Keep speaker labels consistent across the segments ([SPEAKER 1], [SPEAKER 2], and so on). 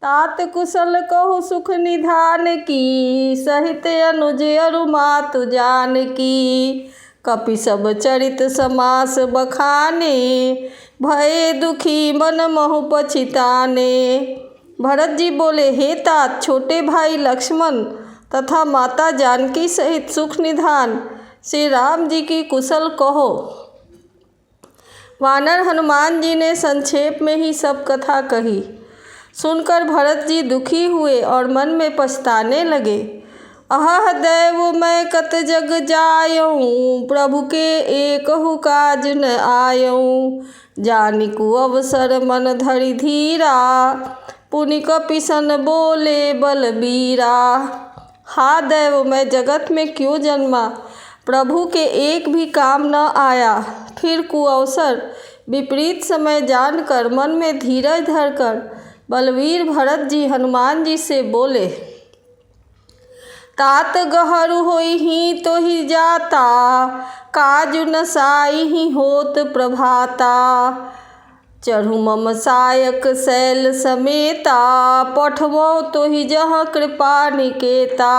[SPEAKER 1] तात कुशल कहु सुख निधान की, सहित अनुज अरु मातु जानकी। कपि सब चरित समास बखाने, भये दुखी मन महु पछिताने। भरत जी बोले, हे तात, छोटे भाई लक्ष्मण तथा माता जानकी सहित सुख निधान श्री राम जी की कुशल कहो। वानर हनुमान जी ने संक्षेप में ही सब कथा कही। सुनकर भरत जी दुखी हुए और मन में पछताने लगे। अहह दैव मैं कत जग जायऊँ, प्रभु के एकहु काज न आयऊँ। जानिकु अवसर मन धरि धीरा, पुनि कपिसन बोले बलबीरा। हा दैव, मैं जगत में क्यों जन्मा, प्रभु के एक भी काम न आया। फिर कुअवसर विपरीत समय जानकर मन में धीरज धरकर बलवीर भरत जी हनुमान जी से बोले, तात गहरु होई तो ही जाता, काजु न साई ही होत प्रभाता। चढ़ु मम सायक शैल समेता, पठवो तो ही जह कृपा निकेता।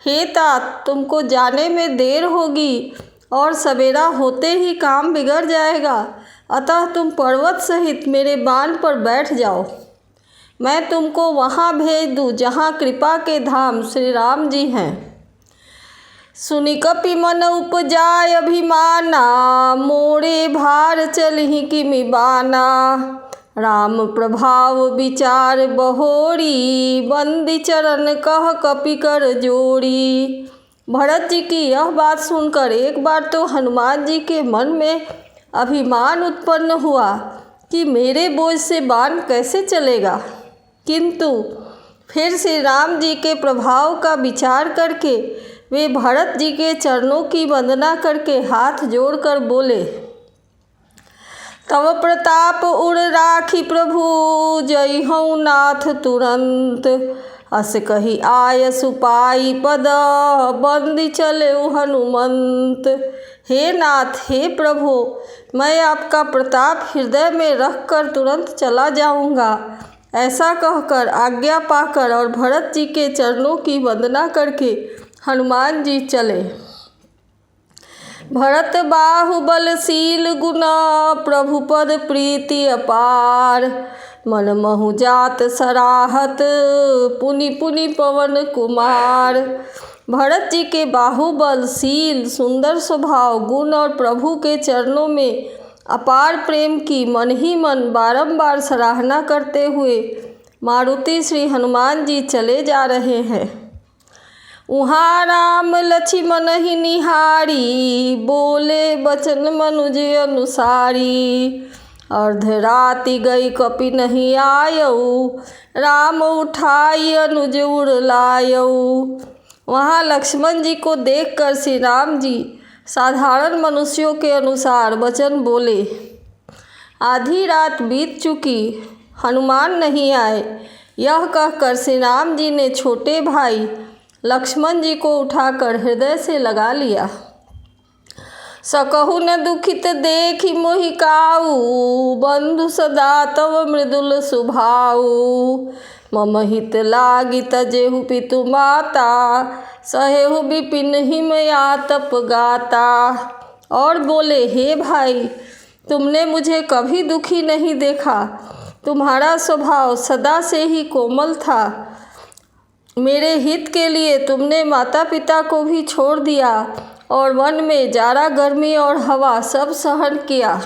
[SPEAKER 1] हे तात, तुमको जाने में देर होगी और सवेरा होते ही काम बिगड़ जाएगा, अतः तुम पर्वत सहित मेरे बाण पर बैठ जाओ। मैं तुमको वहाँ भेज दूँ जहाँ कृपा के धाम श्री राम जी हैं। सुनि कपि मन उपजाय अभिमाना, मोरे भार चलहि किमि बाना। राम प्रभाव विचार बहोरी, बंदी चरण कह कपि कर जोड़ी। भरत जी की यह बात सुनकर एक बार तो हनुमान जी के मन में अभिमान उत्पन्न हुआ कि मेरे बोझ से बाण कैसे चलेगा, किंतु फिर श्री राम जी के प्रभाव का विचार करके वे भरत जी के चरणों की वंदना करके हाथ जोड़कर बोले, तव प्रताप उर राखी प्रभु, जइहऊ नाथ तुरंत। अस कही आय सुपाई पद, बंदी चले हनुमंत। हे नाथ, हे प्रभु, मैं आपका प्रताप हृदय में रखकर तुरंत चला जाऊंगा। ऐसा कहकर आज्ञा पाकर और भरत जी के चरणों की वंदना करके हनुमान जी चले। भरत बाहुबलशील गुना, प्रभु पद प्रीति अपार। मन महु जात सराहत, पुनि पुनि पवन कुमार। भरत जी के बाहुबलशील सुंदर स्वभाव, गुण और प्रभु के चरणों में अपार प्रेम की मन ही मन बारंबार सराहना करते हुए मारुति श्री हनुमान जी चले जा रहे हैं। उहाँ राम लक्ष्मण ही निहारी, बोले बचन मनुज अनुसारी। अर्धराति गई कपि नहीं आयऊ, राम उठाई अनुज उड़ लायऊ। वहाँ लक्ष्मण जी को देखकर श्री राम जी साधारण मनुष्यों के अनुसार वचन बोले। आधी रात बीत चुकी, हनुमान नहीं आए, यह कहकर श्री राम जी ने छोटे भाई लक्ष्मण जी को उठाकर हृदय से लगा लिया। सकहु न दुखित देखि मोहि काऊ, बंधु सदा तव मृदुल सुभाऊ। मम हित लागी तजेहु पितु माता, सहेहु विपिन हिम आतप गाता। और बोले, हे भाई, तुमने मुझे कभी दुखी नहीं देखा, तुम्हारा स्वभाव सदा से ही कोमल था। मेरे हित के लिए तुमने माता पिता को भी छोड़ दिया और वन में जाड़ा गर्मी और हवा सब सहन किया।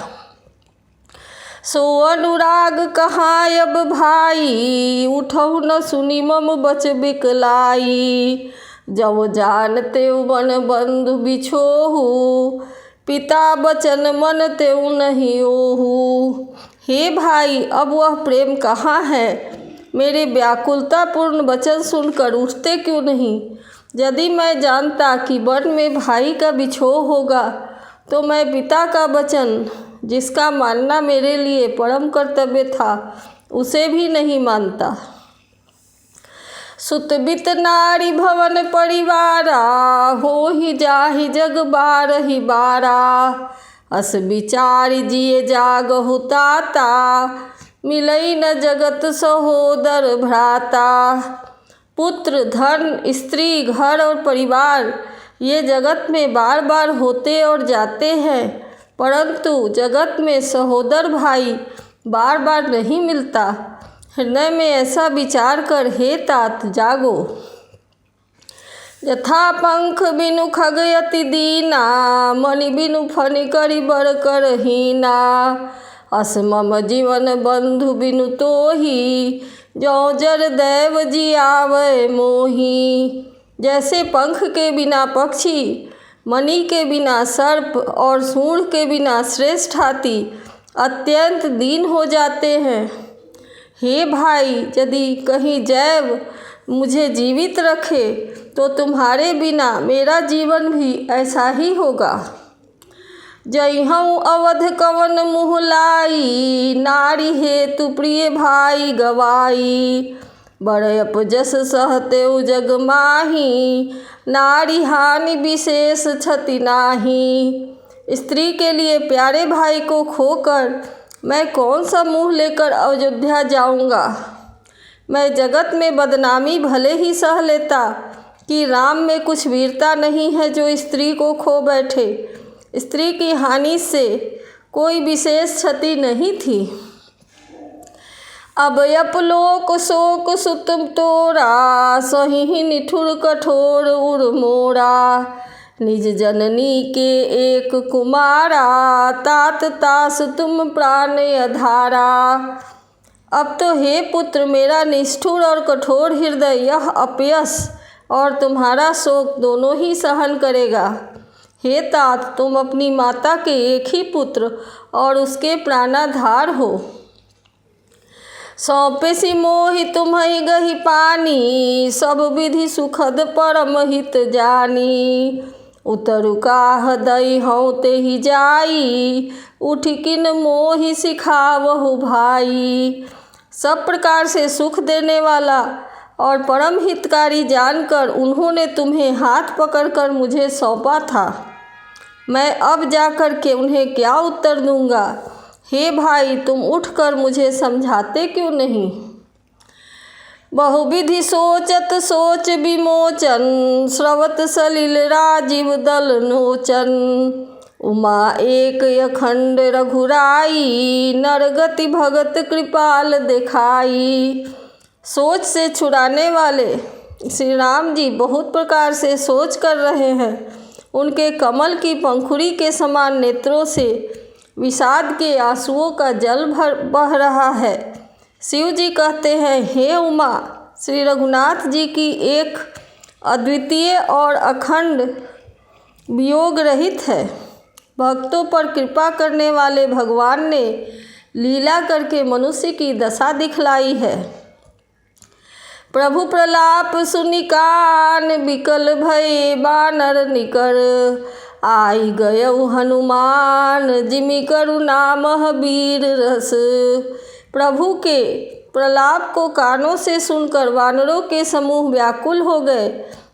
[SPEAKER 1] सो अनुराग कहाँ अब भाई, उठहु न सुनी मम बच बिकलाई। जब जानते मन बंधु बिछोहु, पिता बचन मन तेऊ नहीं ओहु। हे भाई, अब वह प्रेम कहाँ है, मेरे व्याकुलतापूर्ण वचन सुनकर उठते क्यों नहीं। यदि मैं जानता कि वन में भाई का बिछोह होगा, तो मैं पिता का वचन, जिसका मानना मेरे लिए परम कर्तव्य था, उसे भी नहीं मानता। सुत बित नारी भवन परिवारा, हो ही जाहि जग बारहि बारा। अस विचारि जिए जागहु ताता, मिलई न जगत सहोदर भ्राता। पुत्र, धन, स्त्री, घर और परिवार ये जगत में बार बार होते और जाते हैं, परंतु जगत में सहोदर भाई बार बार नहीं मिलता। हृदय में ऐसा विचार कर हे तात जागो। यथा पंख बिनु खग यति दीना, मणि बिनु फनि करी बर कर हीना। अस मम जीवन बंधु बिनु तोही, जौ जर दैव जियावै मोही। जैसे पंख के बिना पक्षी, मणि के बिना सर्प और सूंड के बिना श्रेष्ठ हाथी अत्यंत दीन हो जाते हैं, हे भाई, यदि कहीं जैव मुझे जीवित रखे तो तुम्हारे बिना मेरा जीवन भी ऐसा ही होगा। जइहऊँ अवध कवन मुँह लाई, नारी हेतु प्रिय भाई गवाई। बड़ अपजस सहते जग माही, नारी हानि विशेष क्षति नाही। स्त्री के लिए प्यारे भाई को खोकर मैं कौन सा मुँह लेकर अयोध्या जाऊंगा। मैं जगत में बदनामी भले ही सह लेता कि राम में कुछ वीरता नहीं है जो स्त्री को खो बैठे। स्त्री की हानि से कोई विशेष क्षति नहीं थी। अब अपलोक शोक सुतम तोरा, सही निठुर कठोर उर मोरा। निज जननी के एक कुमारा, तात तास तुम प्राण अधारा। अब तो हे पुत्र, मेरा निष्ठुर और कठोर हृदय यह अपयश और तुम्हारा शोक दोनों ही सहन करेगा। हे तात, तुम अपनी माता के एक ही पुत्र और उसके प्राणाधार हो। सौंपे सी मोहि तुम्हि गही पानी, सब विधि सुखद परम हित जानी। उतरु काह दई हऊँ तेहि जाई, उठ किन मोहि सिखावहु भाई। सब प्रकार से सुख देने वाला और परम हितकारी जानकर उन्होंने तुम्हें हाथ पकड़कर मुझे सौंपा था। मैं अब जाकर के उन्हें क्या उत्तर दूंगा। हे भाई, तुम उठकर मुझे समझाते क्यों नहीं। बहुविधि सोचत सोच विमोचन, स्रवत सलिल राजीव दल नोचन। उमा एक अखंड रघुराई, नरगति भगत कृपाल दिखाई। सोच से छुड़ाने वाले श्री राम जी बहुत प्रकार से सोच कर रहे हैं। उनके कमल की पंखुड़ी के समान नेत्रों से विषाद के आंसुओं का जल बह रहा है। शिव जी कहते हैं, हे उमा, श्री रघुनाथ जी की एक अद्वितीय और अखंड वियोग रहित है। भक्तों पर कृपा करने वाले भगवान ने लीला करके मनुष्य की दशा दिखलाई है। प्रभु प्रलाप सुनि कान बिकल भय, बानर निकर आई गयउ हनुमान। जिमि करुणा महावीर रस। प्रभु के प्रलाप को कानों से सुनकर वानरों के समूह व्याकुल हो गए।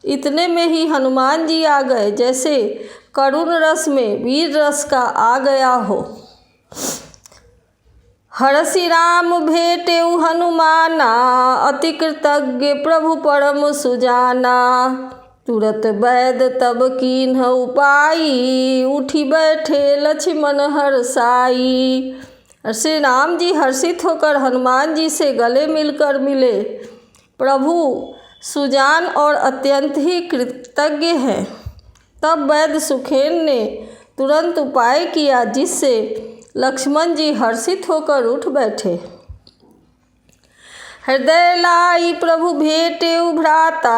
[SPEAKER 1] इतने में ही हनुमान जी आ गए, जैसे करुण रस में वीर रस का आ गया हो। हरषि राम भेटेउ हनुमाना, अति कृतज्ञ प्रभु परम सुजाना। तुरत वैद तब कीन्ह उपाई, उठी बैठे लक्ष्मण हरसाई। श्री राम जी हर्षित होकर हनुमान जी से गले मिलकर मिले। प्रभु सुजान और अत्यंत ही कृतज्ञ हैं। तब वैद सुखेन ने तुरंत उपाय किया, जिससे लक्ष्मण जी हर्षित होकर उठ बैठे। हृदय लाई प्रभु भेटेउ भ्राता,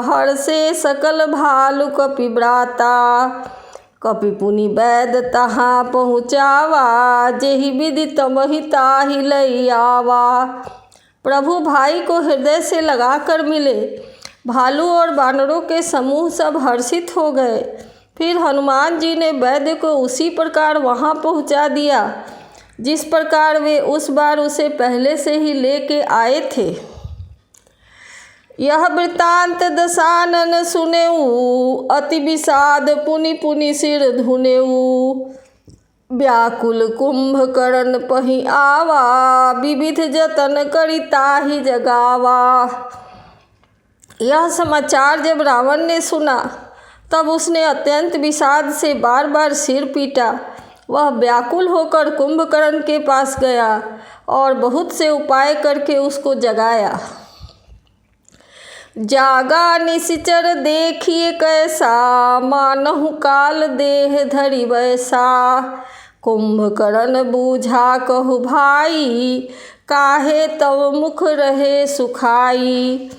[SPEAKER 1] हर्षे सकल भालु कपि ब्राता। कपि पुनि वैद तहाँ पहुँचावा, जेहि विधि तमहि ताहि लई आवा। प्रभु भाई को हृदय से लगाकर मिले। भालू और बानरों के समूह सब हर्षित हो गए। फिर हनुमान जी ने वैद्य को उसी प्रकार वहाँ पहुँचा दिया जिस प्रकार वे उस बार उसे पहले से ही लेके आए थे। यह वृत्तांत दशानन सुनेऊ, अति विषाद पुनि पुनि सिर धुनेऊ। व्याकुल कुंभकर्ण पहि आवा, विविध जतन करि ताहि जगावा। यह समाचार जब रावण ने सुना तब उसने अत्यंत विषाद से बार बार सिर पीटा। वह व्याकुल होकर कुंभकर्ण के पास गया और बहुत से उपाय करके उसको जगाया। जागा निशिचर देखिए कैसा, मानहु काल देह धरि वैसा। कुंभकर्ण बूझा कहु भाई, काहे तव मुख रहे सुखाई।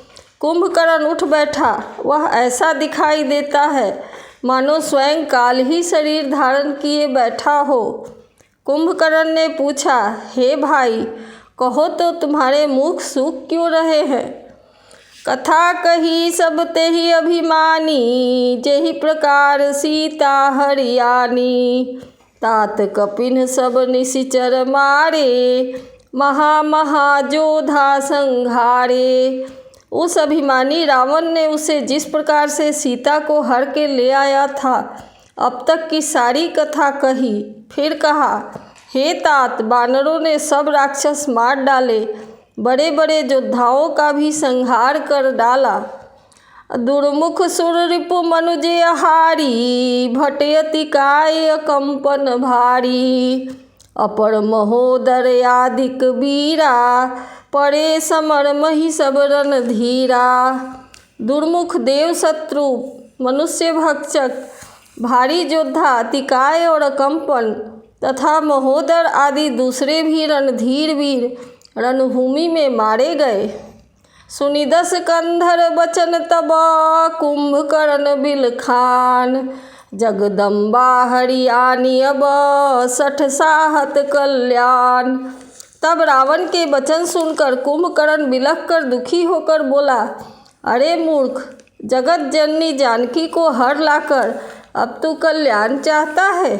[SPEAKER 1] कुंभकर्ण उठ बैठा। वह ऐसा दिखाई देता है मानो स्वयं काल ही शरीर धारण किए बैठा हो। कुंभकर्ण ने पूछा, हे भाई, कहो तो तुम्हारे मुख सूख क्यों रहे हैं। कथा कही सब तेहि अभिमानी, जेहि प्रकार सीता हरियाणी। तात कपिन सब निशिचर मारे, महा जोधा संघारे। उस अभिमानी रावण ने उसे जिस प्रकार से सीता को हर के ले आया था, अब तक की सारी कथा कही। फिर कहा, हे तात, वानरों ने सब राक्षस मार डाले, बड़े बड़े योद्धाओं का भी संहार कर डाला। दुर्मुख सुर रिपु मनुजे हारी, भटयति काय कंपन भारी। अपर महोदर आदिक वीरा, पड़े समर मही सब रणधीरा। दुर्मुख देव शत्रु, मनुष्य भक्षक, भारी योद्धा अतिकाय और कंपन तथा महोदर आदि दूसरे भी रणधीर वीर रणभूमि में मारे गए। सुनि दस कंधर बचन तब, कुंभकर्ण बिलखान। जगदम्बा हरियाणी अब, सठ साहत कल्याण। तब रावण के वचन सुनकर कुंभकर्ण बिलख कर दुखी होकर बोला, अरे मूर्ख, जगत जननी जानकी को हर लाकर अब तू कल्याण चाहता है।